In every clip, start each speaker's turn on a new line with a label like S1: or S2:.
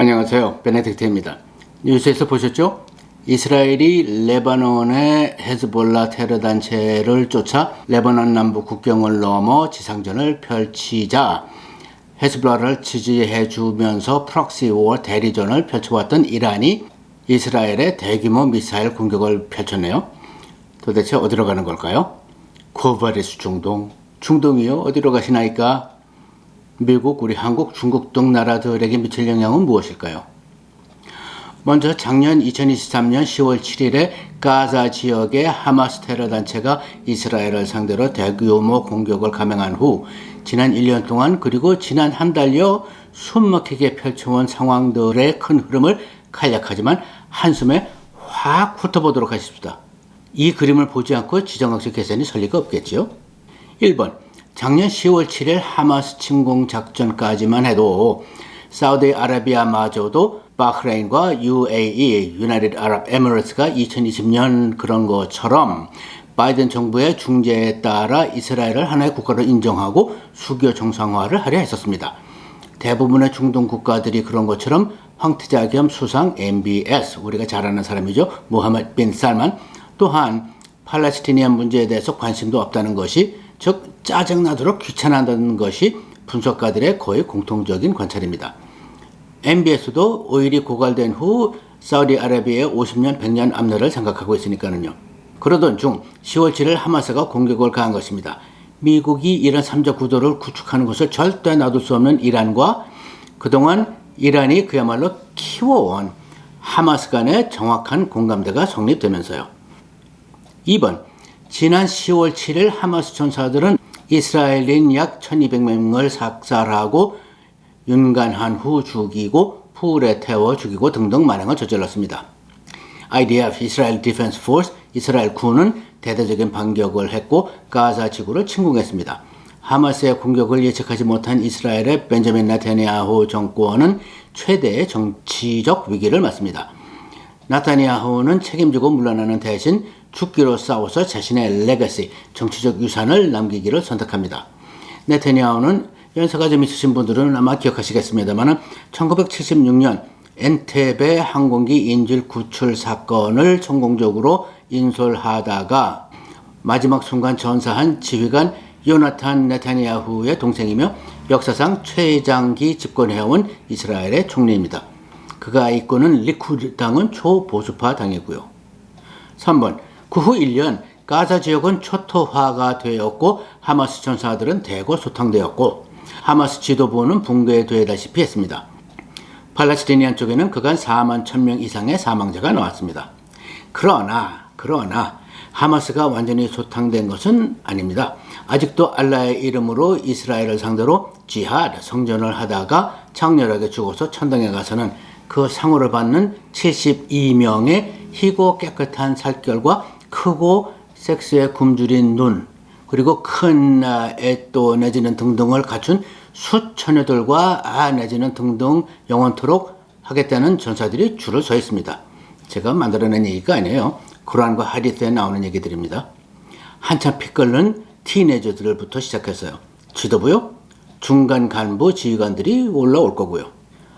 S1: 안녕하세요. 베네딕트입니다. 뉴스에서 보셨죠? 이스라엘이 레바논의 헤즈볼라 테러 단체를 쫓아 레바논 남부 국경을 넘어 지상전을 펼치자 헤즈볼라를 지지해 주면서 프록시워 대리전을 펼쳐왔던 이란이 이스라엘에 대규모 미사일 공격을 펼쳤네요. 도대체 어디로 가는 걸까요? 코바리스 중동. 중동이요? 어디로 가시나이까? 미국, 우리 한국, 중국 등 나라들에게 미칠 영향은 무엇일까요? 먼저 작년 2023년 10월 7일에 가자 지역의 하마스 테러 단체가 이스라엘을 상대로 대규모 공격을 감행한 후 지난 1년 동안 그리고 지난 한 달여 숨막히게 펼쳐온 상황들의 큰 흐름을 간략하지만 한숨에 확 훑어보도록 하십시다. 이 그림을 보지 않고 지정학적 계산이 설 리가 없겠지요. 1번. 작년 10월 7일 하마스 침공 작전까지만 해도 사우디아라비아마저도 바흐레인과 UAE, 유나이티드 아랍 에미레이트가 2020년 그런 것처럼 바이든 정부의 중재에 따라 이스라엘을 하나의 국가로 인정하고 수교 정상화를 하려 했었습니다. 대부분의 중동 국가들이 그런 것처럼 황태자 겸 수상 MBS, 우리가 잘 아는 사람이죠. 모하메드 빈 살만, 또한 팔레스티니안 문제에 대해서 관심도 없다는 것이, 즉 짜증나도록 귀찮아한다는 것이 분석가들의 거의 공통적인 관찰입니다. MBS도 오일이 고갈된 후 사우디아라비아의 50년, 100년 앞날을 생각하고 있으니까는요. 그러던 중 10월 7일 하마스가 공격을 가한 것입니다. 미국이 이런 3자 구도를 구축하는 것을 절대 놔둘 수 없는 이란과 그동안 이란이 그야말로 키워온 하마스 간의 정확한 공감대가 성립되면서요. 2번, 지난 10월 7일 하마스 전사들은 이스라엘인 약 1200명을 삭살하고 윤간한 후 죽이고 풀에 태워 죽이고 등등 만행을 저질렀습니다. IDF, 이스라엘 디펜스 포스, 이스라엘 군은 대대적인 반격을 했고 가자 지구를 침공했습니다. 하마스의 공격을 예측하지 못한 이스라엘의 벤자민 네타냐후 정권은 최대의 정치적 위기를 맞습니다. 네타냐후는 책임지고 물러나는 대신 죽기로 싸워서 자신의 레거시, 정치적 유산을 남기기를 선택합니다. 네타냐후는 연세가 좀 있으신 분들은 아마 기억하시겠습니다만 1976년 엔테베 항공기 인질 구출 사건을 성공적으로 인솔하다가 마지막 순간 전사한 지휘관 요나탄 네타냐후의 동생이며 역사상 최장기 집권해온 이스라엘의 총리입니다. 그가 이끄는 리쿠드 당은 초보수파 당이고요. 3번, 그 후 1년 가자 지역은 초토화가 되었고 하마스 전사들은 대거 소탕되었고 하마스 지도부는 붕괴되다시피 했습니다. 팔레스티니안 쪽에는 그간 4만 1000명 이상의 사망자가 나왔습니다. 그러나 하마스가 완전히 소탕된 것은 아닙니다. 아직도 알라의 이름으로 이스라엘을 상대로 지하드, 성전을 하다가 장렬하게 죽어서 천당에 가서는 그 상호를 받는 72명의 희고 깨끗한 살결과 크고 섹스에 굶주린 눈, 그리고 큰 애또 내지는 등등을 갖춘 수천여들과 내지는 등등 영원토록 하겠다는 전사들이 줄을 서 있습니다. 제가 만들어낸 얘기가 아니에요. 구란과 하디스에 나오는 얘기들입니다. 한참 피 끓는 티네저들부터 시작했어요. 지도부요? 중간 간부 지휘관들이 올라올 거고요.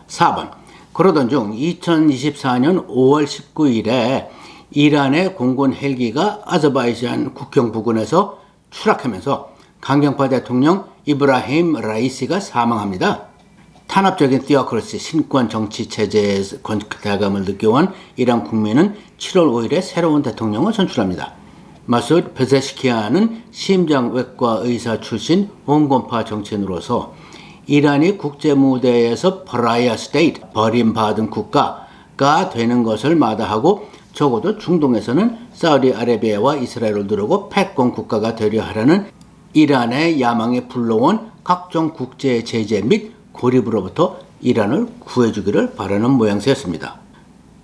S1: 4번, 그러던 중 2024년 5월 19일에 이란의 공군 헬기가 아제르바이잔 국경 부근에서 추락하면서 강경파 대통령 이브라힘 라이시가 사망합니다. 탄압적인 티오크라시 신권 정치 체제의 권태감을 느껴온 이란 국민은 7월 5일에 새로운 대통령을 선출합니다. 마수드 페제시키안은 심장외과 의사 출신 온건파 정치인으로서 이란이 국제 무대에서 파라이아 스테이트, 버림받은 국가가 되는 것을 마다하고 적어도 중동에서는 사우디아라비아와 이스라엘을 누르고 패권 국가가 되려 하려는 이란의 야망에 불러온 각종 국제 제재 및 고립으로부터 이란을 구해주기를 바라는 모양새였습니다.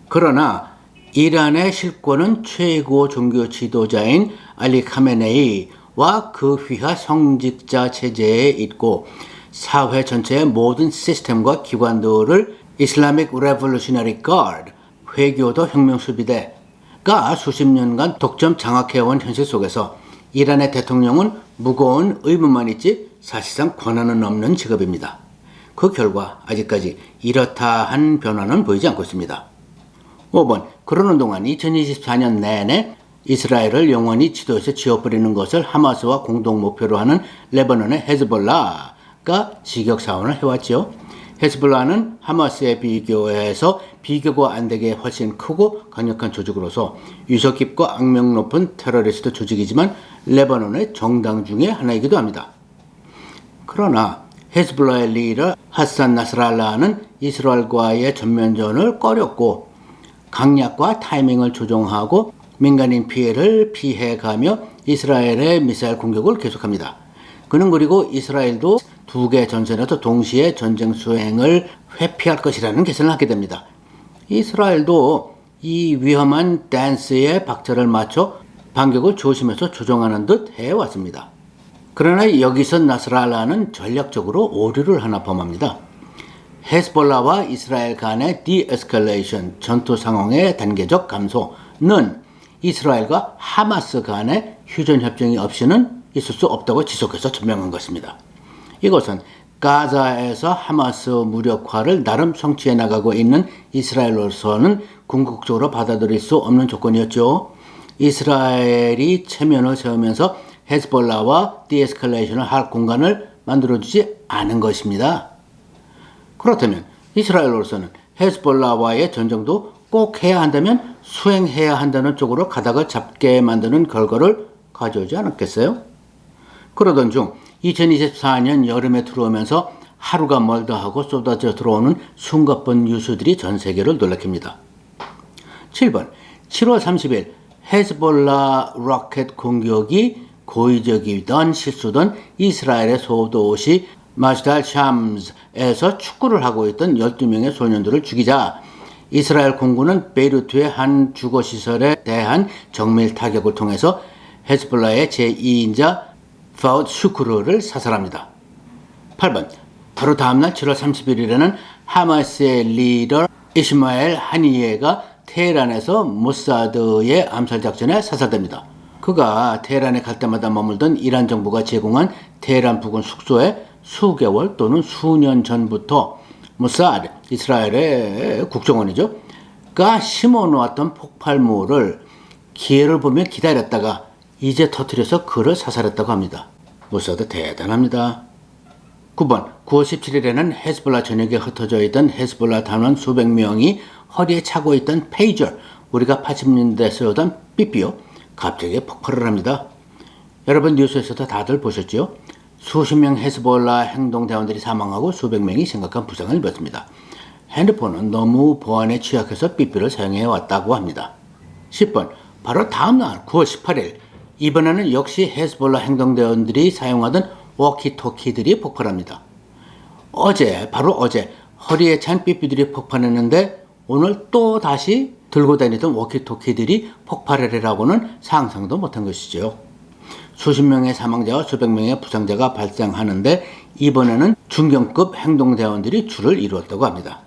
S1: 그러나 이란의 실권은 최고 종교 지도자인 알리 카메네이와 그 휘하 성직자 체제에 있고 사회 전체의 모든 시스템과 기관들을 이슬라믹 레볼루셔너리 가드, 회교도 혁명수비대가 수십 년간 독점 장악해온 현실 속에서 이란의 대통령은 무거운 의무만 있지 사실상 권한은 없는 직업입니다. 그 결과 아직까지 이렇다 한 변화는 보이지 않고 있습니다. 5번, 그러는 동안 2024년 내내 이스라엘을 영원히 지도에서 지워버리는 것을 하마스와 공동 목표로 하는 레바논의 헤즈볼라가 지격사원을 해왔죠. 헤즈볼라는 하마스에 비교해서 비교가 안 되게 훨씬 크고 강력한 조직으로서 유서 깊고 악명 높은 테러리스트 조직이지만 레바논의 정당 중에 하나이기도 합니다. 그러나 헤즈볼라의 리더 하산 나스랄라는 이스라엘과의 전면전을 꺼렸고 강약과 타이밍을 조정하고 민간인 피해를 피해가며 이스라엘의 미사일 공격을 계속합니다. 그는 그리고 이스라엘도 두 개 전선에서 동시에 전쟁 수행을 회피할 것이라는 계산을 하게 됩니다. 이스라엘도 이 위험한 댄스에 박자를 맞춰 반격을 조심해서 조정하는 듯 해왔습니다. 그러나 여기서 나스랄라는 전략적으로 오류를 하나 범합니다. 헤즈볼라와 이스라엘 간의 디에스컬레이션 전투 상황의 단계적 감소는 이스라엘과 하마스 간의 휴전 협정이 없이는 있을 수 없다고 지속해서 전명한 것입니다. 이것은 가자에서 하마스 무력화를 나름 성취해 나가고 있는 이스라엘로서는 궁극적으로 받아들일 수 없는 조건이었죠. 이스라엘이 체면을 세우면서 헤즈볼라와 디에스컬레이션을 할 공간을 만들어주지 않은 것입니다. 그렇다면 이스라엘로서는 헤즈볼라와의 전쟁도 꼭 해야 한다면 수행해야 한다는 쪽으로 가닥을 잡게 만드는 결과를 가져오지 않았겠어요? 그러던 중 2024년 여름에 들어오면서 하루가 멀다 하고 쏟아져 들어오는 숨가쁜 뉴스들이 전 세계를 놀래킵니다. 7번, 7월 30일 헤즈볼라 로켓 공격이 고의적이던 실수던 이스라엘의 소도시 마슈달 샴스에서 축구를 하고 있던 12명의 소년들을 죽이자 이스라엘 공군은 베이루트의 한 주거시설에 대한 정밀 타격을 통해서 헤즈볼라의 제2인자 파우드 슈크르를 사살합니다. 8번, 바로 다음날 7월 31일에는 하마스의 리더 이스마엘 하니예가 테헤란에서 모사드의 암살작전에 사살됩니다. 그가 테헤란에 갈 때마다 머물던 이란 정부가 제공한 테헤란 부근 숙소에 수개월 또는 수년 전부터 모사드, 이스라엘의 국정원이죠. 가 심어놓았던 폭발물을 기회를 보며 기다렸다가 이제 터뜨려서 그를 사살했다고 합니다. 모사드 대단합니다. 9번, 9월 17일에는 헤즈볼라 전역에 흩어져 있던 헤즈볼라 단원 수백 명이 허리에 차고 있던 페이저, 우리가 80년대 쓰던 삐삐요, 갑자기 폭발을 합니다. 여러분 뉴스에서도 다들 보셨죠? 수십 명 헤즈볼라 행동대원들이 사망하고 수백 명이 심각한 부상을 입었습니다. 핸드폰은 너무 보안에 취약해서 삐삐를 사용해 왔다고 합니다. 10번, 바로 다음날 9월 18일 이번에는 역시 헤즈볼라 행동대원들이 사용하던 워키토키들이 폭발합니다. 바로 어제 허리에 찬 삐삐들이 폭발했는데 오늘 또 다시 들고 다니던 워키토키들이 폭발하리라고는 상상도 못한 것이죠. 수십 명의 사망자와 수백 명의 부상자가 발생하는데 이번에는 중견급 행동대원들이 줄을 이루었다고 합니다.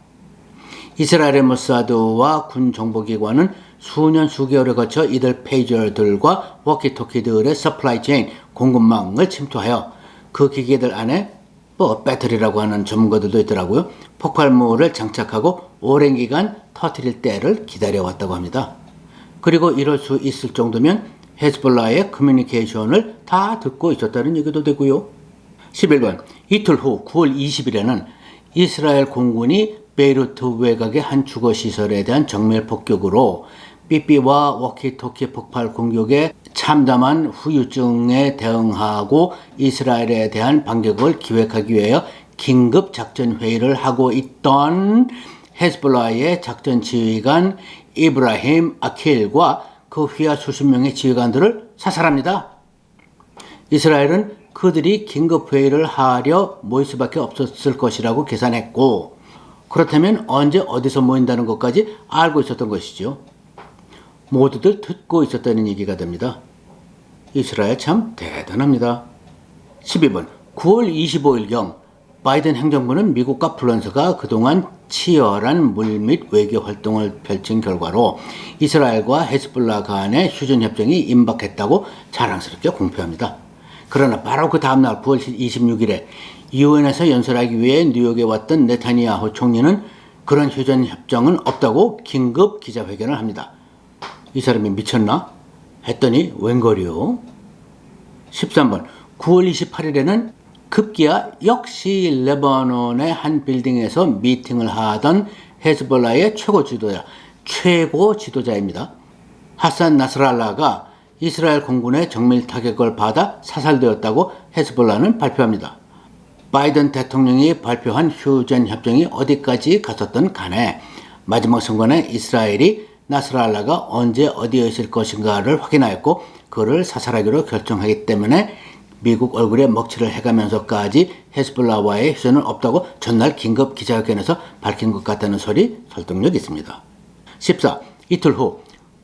S1: 이스라엘의 모사드와 군 정보기관은 수년 수개월에 거쳐 이들 페이저들과 워키토키들의 서플라이 체인 공급망을 침투하여 그 기계들 안에 배터리라고 하는 전문가들도 있더라고요. 폭발물을 장착하고 오랜 기간 터뜨릴 때를 기다려왔다고 합니다. 그리고 이럴 수 있을 정도면 헤즈볼라의 커뮤니케이션을 다 듣고 있었다는 얘기도 되고요. 11번, 이틀 후 9월 20일에는 이스라엘 공군이 베이루트 외곽의 한 주거시설에 대한 정밀 폭격으로 삐삐와 워키토키 폭발 공격에 참담한 후유증에 대응하고 이스라엘에 대한 반격을 기획하기 위하여 긴급 작전 회의를 하고 있던 헤즈볼라의 작전 지휘관 이브라힘 아킬과 그 휘하 수십 명의 지휘관들을 사살합니다. 이스라엘은 그들이 긴급 회의를 하려 모일 수밖에 없었을 것이라고 계산했고 그렇다면 언제 어디서 모인다는 것까지 알고 있었던 것이죠. 모두들 듣고 있었다는 얘기가 됩니다. 이스라엘 참 대단합니다. 12번 9월 25일경 바이든 행정부는 미국과 프랑스가 그동안 치열한 물밑 외교 활동을 펼친 결과로 이스라엘과 헤즈볼라 간의 휴전 협정이 임박했다고 자랑스럽게 공표합니다. 그러나 바로 그 다음날 9월 26일에 유엔에서 연설하기 위해 뉴욕에 왔던 네타니야후 총리는 그런 휴전 협정은 없다고 긴급 기자회견을 합니다. 이 사람이 미쳤나? 했더니 웬걸이요? 13번 9월 28일에는 급기야 역시 레바논의 한 빌딩에서 미팅을 하던 헤즈볼라의 최고 지도자입니다. 하산 나스랄라가 이스라엘 공군의 정밀 타격을 받아 사살되었다고 헤즈볼라는 발표합니다. 바이든 대통령이 발표한 휴전 협정이 어디까지 갔었던 간에 마지막 순간에 이스라엘이 나스랄라가 언제 어디에 있을 것인가를 확인하였고 그를 사살하기로 결정하기 때문에 미국 얼굴에 먹칠을 해가면서까지 헤즈볼라와의 휴전은 없다고 전날 긴급 기자회견에서 밝힌 것 같다는 설이 설득력 있습니다. 14. 이틀 후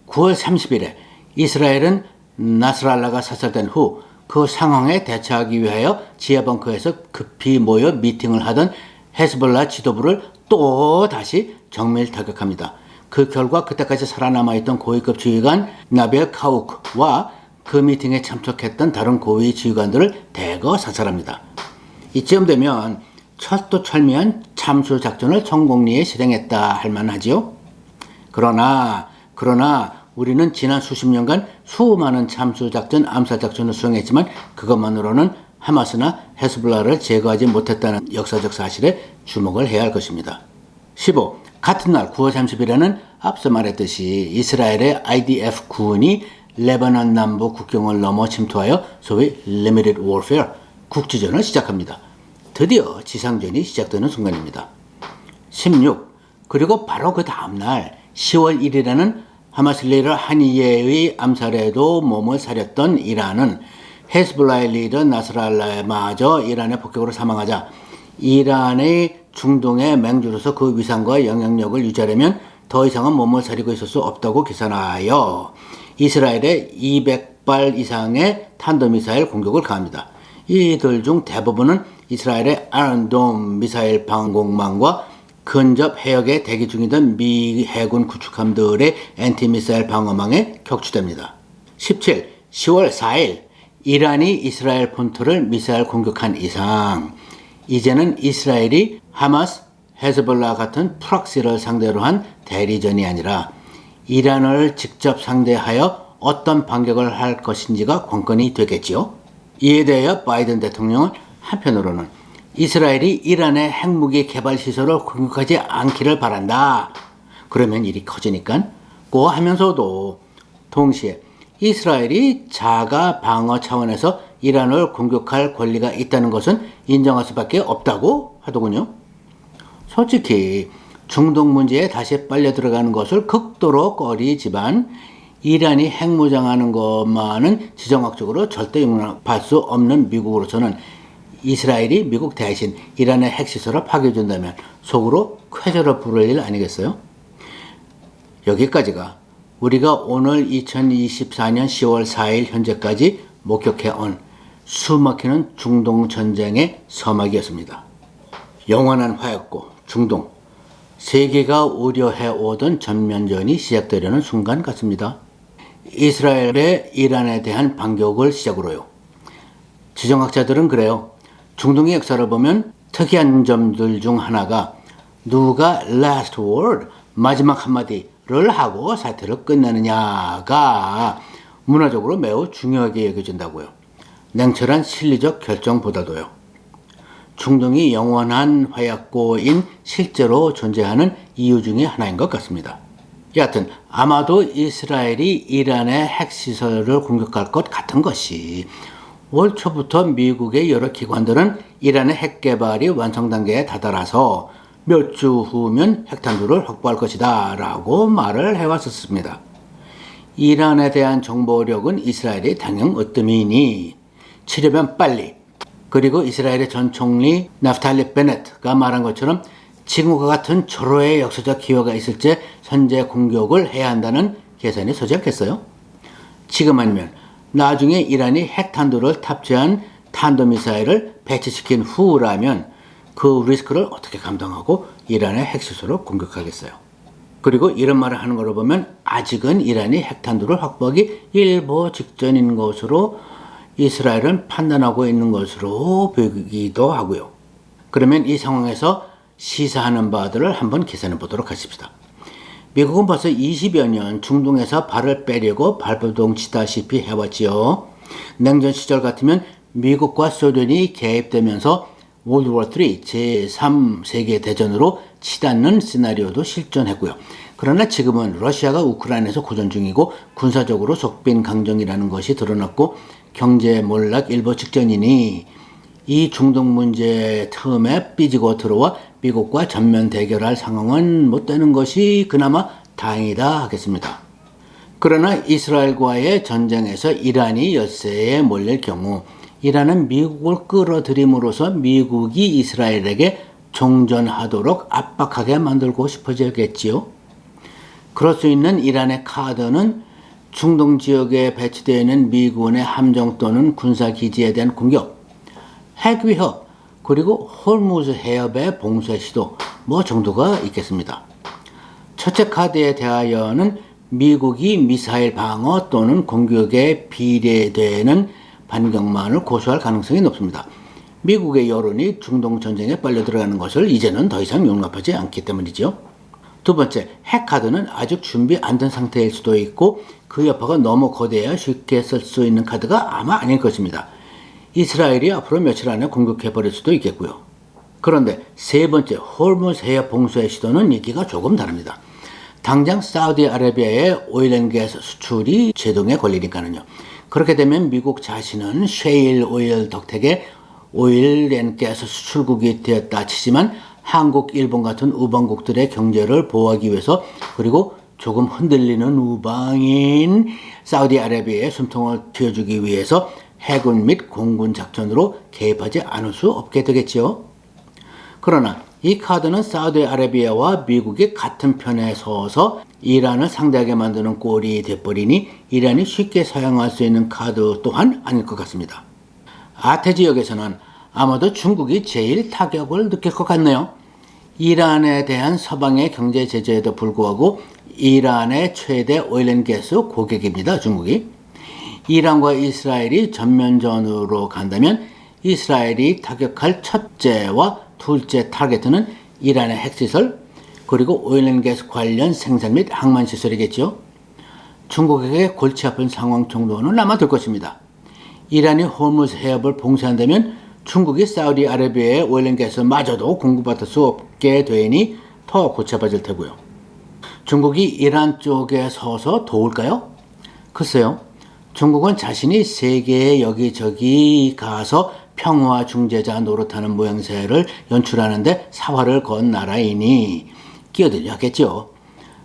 S1: 9월 30일에 이스라엘은 나스랄라가 사살된 후 그 상황에 대처하기 위하여 지하 벙커에서 급히 모여 미팅을 하던 헤즈볼라 지도부를 또 다시 정밀 타격합니다. 그 결과 그때까지 살아남아있던 고위급 지휘관 나벨 카우크와 그 미팅에 참석했던 다른 고위 지휘관들을 대거 사살합니다. 이쯤 되면 철두철미한 참수 작전을 성공리에 실행했다 할 만하지요. 그러나 우리는 지난 수십 년간 수많은 참수작전, 암살작전을 수행했지만 그것만으로는 하마스나 헤즈볼라를 제거하지 못했다는 역사적 사실에 주목을 해야 할 것입니다. 15. 같은 날 9월 30일에는 앞서 말했듯이 이스라엘의 IDF 군이 레바논 남부 국경을 넘어 침투하여 소위 Limited Warfare, 국지전을 시작합니다. 드디어 지상전이 시작되는 순간입니다. 16. 그리고 바로 그 다음날 10월 1일에는 하마스 리더 하니예의 암살에도 몸을 사렸던 이란은 헤즈볼라의 리더 나스랄라마저 이란의 폭격으로 사망하자 이란의 중동의 맹주로서 그 위상과 영향력을 유지하려면 더 이상은 몸을 사리고 있을 수 없다고 계산하여 이스라엘에 200발 이상의 탄도미사일 공격을 가합니다. 이들 중 대부분은 이스라엘의 아이언돔 미사일 방공망과 근접 해역에 대기 중이던 미 해군 구축함들의 엔티미사일 방어망에 격추됩니다. 17. 10월 4일 이란이 이스라엘 본토를 미사일 공격한 이상 이제는 이스라엘이 하마스, 헤즈볼라 같은 프락시를 상대로 한 대리전이 아니라 이란을 직접 상대하여 어떤 반격을 할 것인지가 관건이 되겠지요. 이에 대하여 바이든 대통령은 한편으로는 이스라엘이 이란의 핵무기 개발 시설을 공격하지 않기를 바란다. 그러면 일이 커지니까 고 하면서도 동시에 이스라엘이 자가 방어 차원에서 이란을 공격할 권리가 있다는 것은 인정할 수밖에 없다고 하더군요. 솔직히 중동 문제에 다시 빨려 들어가는 것을 극도로 꺼리지만 이란이 핵무장하는 것만은 지정학적으로 절대 용납할 수 없는 미국으로서는 이스라엘이 미국 대신 이란의 핵시설을 파괴해준다면 속으로 쾌재를 부를 일 아니겠어요? 여기까지가 우리가 오늘 2024년 10월 4일 현재까지 목격해온 숨막히는 중동 전쟁의 서막이었습니다. 영원한 화였고 중동, 세계가 우려해오던 전면전이 시작되려는 순간 같습니다. 이스라엘의 이란에 대한 반격을 시작으로요. 지정학자들은 그래요. 중동의 역사를 보면 특이한 점들 중 하나가 누가 last word, 마지막 한마디를 하고 사태를 끝내느냐가 문화적으로 매우 중요하게 여겨진다고요. 냉철한 실리적 결정보다도요. 중동이 영원한 화약고인 실제로 존재하는 이유 중에 하나인 것 같습니다. 여하튼 아마도 이스라엘이 이란의 핵시설을 공격할 것 같은 것이 올 초부터 미국의 여러 기관들은 이란의 핵 개발이 완성 단계에 다다라서 몇 주 후면 핵탄두를 확보할 것이다 라고 말을 해왔었습니다. 이란에 대한 정보력은 이스라엘이 당연 으뜸이니 치려면 빨리, 그리고 이스라엘의 전 총리 나프탈리 베네트가 말한 것처럼 지금과 같은 절호의 역사적 기회가 있을 때 선제 공격을 해야 한다는 계산이 서지 않겠어요? 지금 아니면 나중에 이란이 핵탄두를 탑재한 탄도미사일을 배치시킨 후라면 그 리스크를 어떻게 감당하고 이란의 핵시설을 공격하겠어요? 그리고 이런 말을 하는 걸로 보면 아직은 이란이 핵탄두를 확보하기 일보 직전인 것으로 이스라엘은 판단하고 있는 것으로 보이기도 하고요. 그러면 이 상황에서 시사하는 바들을 한번 계산해 보도록 하십시다. 미국은 벌써 20여 년 중동에서 발을 빼려고 발버둥 치다시피 해왔지요. 냉전 시절 같으면 미국과 소련이 개입되면서 월드워 3 제3세계대전으로 치닫는 시나리오도 실존했고요. 그러나 지금은 러시아가 우크라이나에서 고전 중이고 군사적으로 속빈강정이라는 것이 드러났고 경제 몰락 일보 직전이니 이 중동 문제 틈에 삐지고 들어와 미국과 전면 대결할 상황은 못 되는 것이 그나마 다행이다 하겠습니다. 그러나 이스라엘과의 전쟁에서 이란이 열세에 몰릴 경우 이란은 미국을 끌어들임으로써 미국이 이스라엘에게 종전하도록 압박하게 만들고 싶어지겠지요. 그럴 수 있는 이란의 카드는 중동 지역에 배치되어 있는 미군의 함정 또는 군사기지에 대한 공격, 핵위협, 그리고 홀무즈 해협의 봉쇄 시도 정도가 있겠습니다. 첫째 카드에 대하여는 미국이 미사일 방어 또는 공격에 비례되는 반격만을 고수할 가능성이 높습니다. 미국의 여론이 중동 전쟁에 빨려 들어가는 것을 이제는 더 이상 용납하지 않기 때문이죠. 두 번째, 핵카드는 아직 준비 안 된 상태일 수도 있고 그 여파가 너무 거대해야 쉽게 쓸 수 있는 카드가 아마 아닐 것입니다. 이스라엘이 앞으로 며칠 안에 공격해버릴 수도 있겠고요. 그런데 세 번째, 홀무즈 해협 봉쇄 시도는 얘기가 조금 다릅니다. 당장 사우디아라비아의 오일앤가스 수출이 제동에 걸리니까는요. 그렇게 되면 미국 자신은 셰일 오일 덕택에 오일앤가스 수출국이 되었다 치지만 한국, 일본 같은 우방국들의 경제를 보호하기 위해서 그리고 조금 흔들리는 우방인 사우디아라비아의 숨통을 틔워주기 위해서 해군 및 공군 작전으로 개입하지 않을 수 없게 되겠죠. 그러나 이 카드는 사우디아라비아와 미국이 같은 편에 서서 이란을 상대하게 만드는 꼴이 돼버리니 이란이 쉽게 사용할 수 있는 카드 또한 아닐 것 같습니다. 아태 지역에서는 아마도 중국이 제일 타격을 느낄 것 같네요. 이란에 대한 서방의 경제 제재에도 불구하고 이란의 최대 오일앤가스 고객입니다. 중국이. 이란과 이스라엘이 전면전으로 간다면 이스라엘이 타격할 첫째와 둘째 타겟은 이란의 핵시설 그리고 오일앤가스 관련 생산 및 항만시설이겠죠. 중국에게 골치 아픈 상황 정도는 아마 될 것입니다. 이란이 호르무즈 해협을 봉쇄한다면 중국이 사우디아라비아의 오일앤가스마저도 공급받을 수 없게 되니 더 골치 아파질 테고요. 중국이 이란 쪽에 서서 도울까요? 글쎄요. 중국은 자신이 세계에 여기저기 가서 평화 중재자 노릇하는 모양새를 연출하는데 사활을 건 나라이니 끼어들려 하겠죠.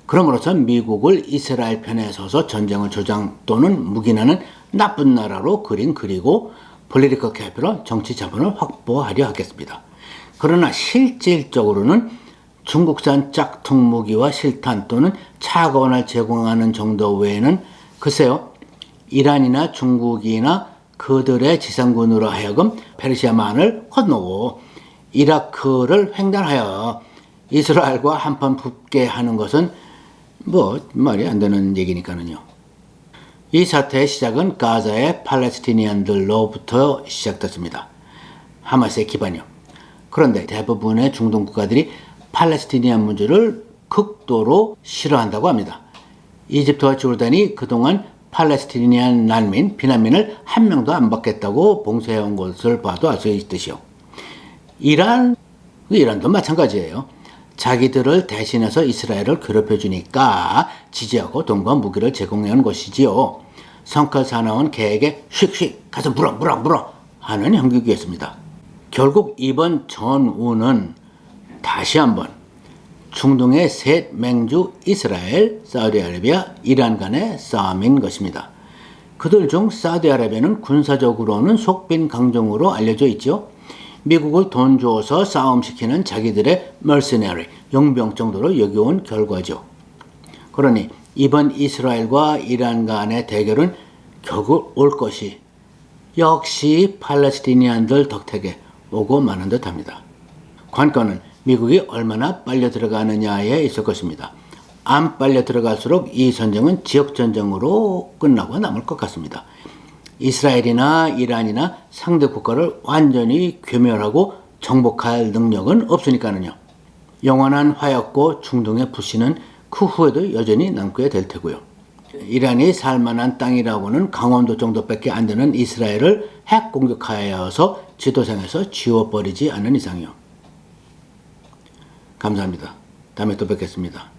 S1: 그럼으로써 미국을 이스라엘 편에 서서 전쟁을 조장 또는 묵인하는 나쁜 나라로 그리고 political capital, 정치 자본을 확보하려 하겠습니다. 그러나 실질적으로는 중국산 짝퉁 무기와 실탄 또는 차관을 제공하는 정도 외에는 글쎄요. 이란이나 중국이나 그들의 지상군으로 하여금 페르시아만을 건너고 이라크를 횡단하여 이스라엘과 한판 붙게 하는 것은 말이 안 되는 얘기니까는요. 이 사태의 시작은 가자의 팔레스티니안들로부터 시작됐습니다. 하마스의 기반이요. 그런데 대부분의 중동 국가들이 팔레스티니안 문제를 극도로 싫어한다고 합니다. 이집트와 조르단이 그동안 팔레스티니안 난민, 비난민을 한 명도 안 받겠다고 봉쇄해온 것을 봐도 알 수 있듯이요. 이란도 마찬가지예요. 자기들을 대신해서 이스라엘을 괴롭혀주니까 지지하고 돈과 무기를 제공하는 것이지요. 성깔 사나운 개에게 슉슉 가서 물어 하는 형국이었습니다. 결국 이번 전우는 다시 한번 중동의 셋 맹주 이스라엘, 사우디아라비아, 이란 간의 싸움인 것입니다. 그들 중 사우디아라비아는 군사적으로는 속빈 강정으로 알려져 있죠. 미국을 돈 줘서 싸움시키는 자기들의 mercenary, 용병 정도로 여겨온 결과죠. 그러니 이번 이스라엘과 이란 간의 대결은 결국 올 것이 역시 팔레스티니안들 덕택에 오고 마는 듯합니다. 관건은 미국이 얼마나 빨려 들어가느냐에 있을 것입니다. 안 빨려 들어갈수록 이 전쟁은 지역전쟁으로 끝나고 남을 것 같습니다. 이스라엘이나 이란이나 상대 국가를 완전히 괴멸하고 정복할 능력은 없으니까는요. 영원한 화약고 중동의 불씨는 그 후에도 여전히 남게 될 테고요. 이란이 살만한 땅이라고는 강원도 정도밖에 안 되는 이스라엘을 핵 공격하여서 지도상에서 지워버리지 않는 이상이요. 감사합니다. 다음에 또 뵙겠습니다.